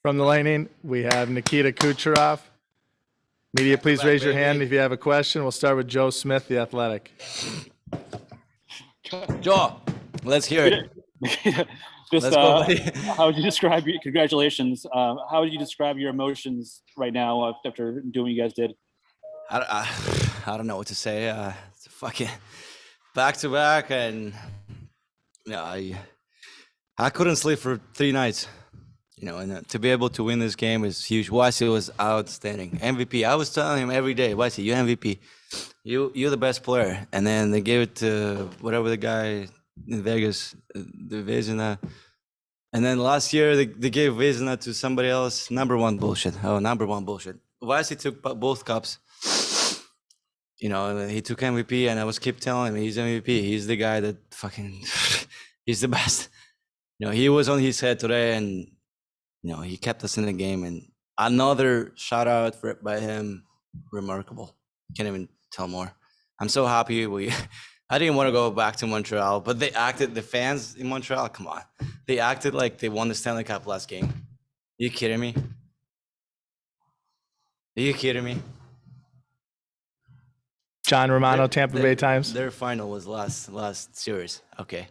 From the Lightning, we have Nikita Kucherov. Media, please raise your hand if you have a question. We'll start with Joe Smith, The Athletic. Joe, let's hear it. Just how would you describe your, congratulations. How would you describe your emotions right now after doing what you guys did? I don't know what to say. It's a fucking back-to-back, and I couldn't sleep for 3 nights. And to be able to win this game is huge. Wasi was outstanding. MVP. I was telling him every day, Wasi, you MVP. You're the best player. And then they gave it to whatever the guy in Vegas, the Vezina. And then last year they gave Vezina to somebody else. Number one bullshit. Wasi took both cups. He took MVP, and I was keep telling him he's MVP. He's the guy that fucking, he's the best. He was on his head today, and he kept us in the game. And another shout out by him, remarkable. Can't even tell more. I'm so happy I didn't want to go back to Montreal, but the fans in Montreal, come on. They acted like they won the Stanley Cup last game. Are you kidding me? John Romano, Tampa Bay Times. Their final was last series. Okay.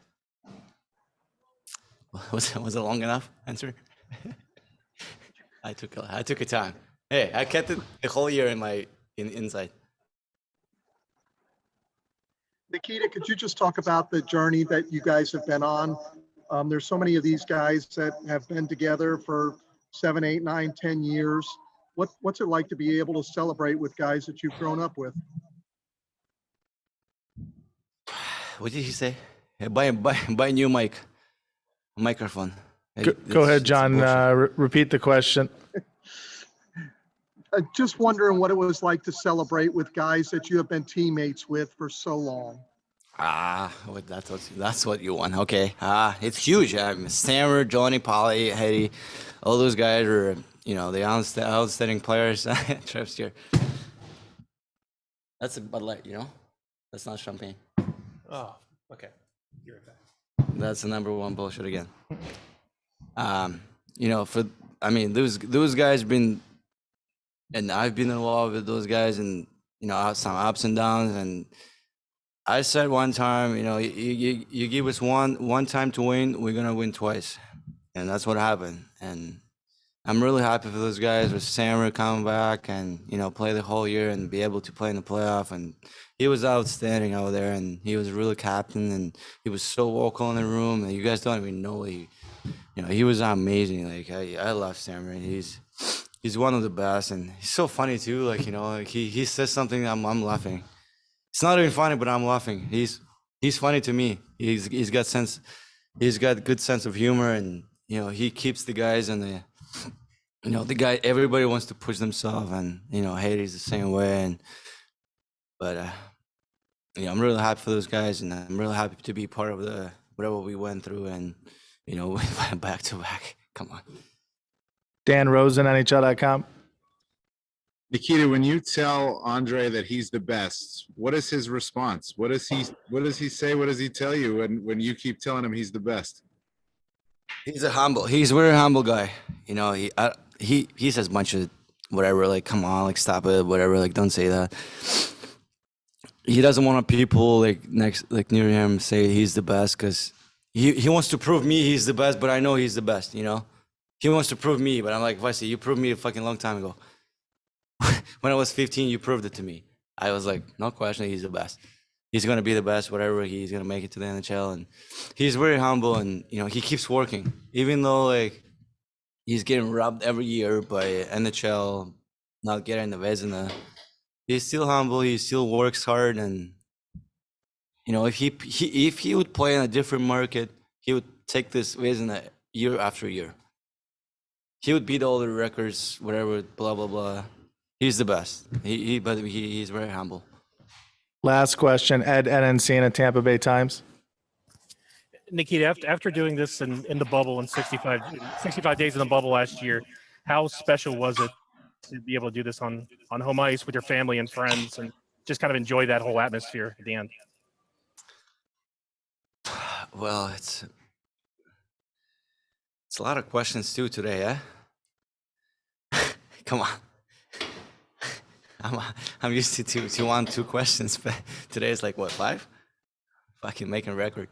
Was it long enough? Answer. I took a time. Hey, I kept it the whole year inside. Nikita, could you just talk about the journey that you guys have been on? There's so many of these guys that have been together for 7, 8, 9, 10 years. What's it like to be able to celebrate with guys that you've grown up with? What did he say? Buy a new microphone. Go ahead, John. Repeat the question. Just wondering what it was like to celebrate with guys that you have been teammates with for so long. That's what you want. Okay. It's huge. Stammer, Johnny, Polly, Eddie, all those guys are, the outstanding players. Trev's here. That's a Bud Light, That's not champagne. Oh, okay. You're right back. That's the number one bullshit again. Those guys been, and I've been involved with those guys, and some ups and downs. And I said one time, you give us one time to win, we're gonna win twice, and that's what happened. And I'm really happy for those guys with Sammer coming back and play the whole year and be able to play in the playoff. And he was outstanding out there, and he was really captain, and he was so vocal in the room. And you guys don't even know he was amazing. Like I love Sammer. He's one of the best, and he's so funny too. He says something, I'm laughing. It's not even funny, but I'm laughing. He's funny to me. He's got good sense of humor, and he keeps the guys and the guy. Everybody wants to push themselves, and Haiti's the same way. But I'm really happy for those guys, and I'm really happy to be part of whatever we went through, and we went back to back. Come on. Dan Rosen, NHL.com. Nikita, when you tell Andre that he's the best, what is his response? What does he say? What does he tell you when you keep telling him he's the best? He's a very humble guy. He says a bunch of whatever, like, come on, like, stop it, whatever, like, don't say that. He doesn't want people near him say he's the best, because he wants to prove me he's the best, but I know he's the best, He wants to prove me, but I'm like, Vasi, you proved me a fucking long time ago. When I was 15, you proved it to me. I was like, no question, he's the best. He's going to be the best, whatever, he's going to make it to the NHL. And he's very humble, and, he keeps working. Even though, he's getting robbed every year by NHL, not getting the Vezina. He's still humble, he still works hard, and, if he would play in a different market, he would take this Vezina year after year. He would beat all the records, whatever, blah, blah, blah. He's the best. But he's very humble. Last question, Ed Encina, Tampa Bay Times. Nikita, after doing this in the bubble in 65 days in the bubble last year, how special was it to be able to do this on home ice with your family and friends and just kind of enjoy that whole atmosphere at the end? Well, it's a lot of questions too today, eh? come on. I'm used to 1, 2 questions, but today it's like what, 5? Fucking making record.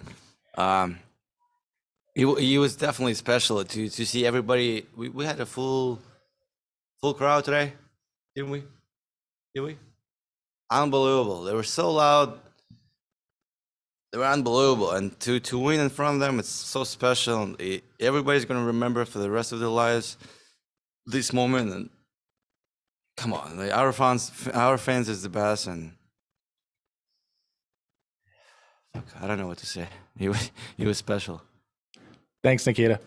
He was definitely special to see everybody. We had a full crowd today, didn't we? Did we? Unbelievable. They were so loud. They were unbelievable, and to win in front of them, it's so special. Everybody's gonna remember for the rest of their lives this moment. And come on, like, our fans is the best, and fuck, I don't know what to say. He was special. Thanks, Nikita.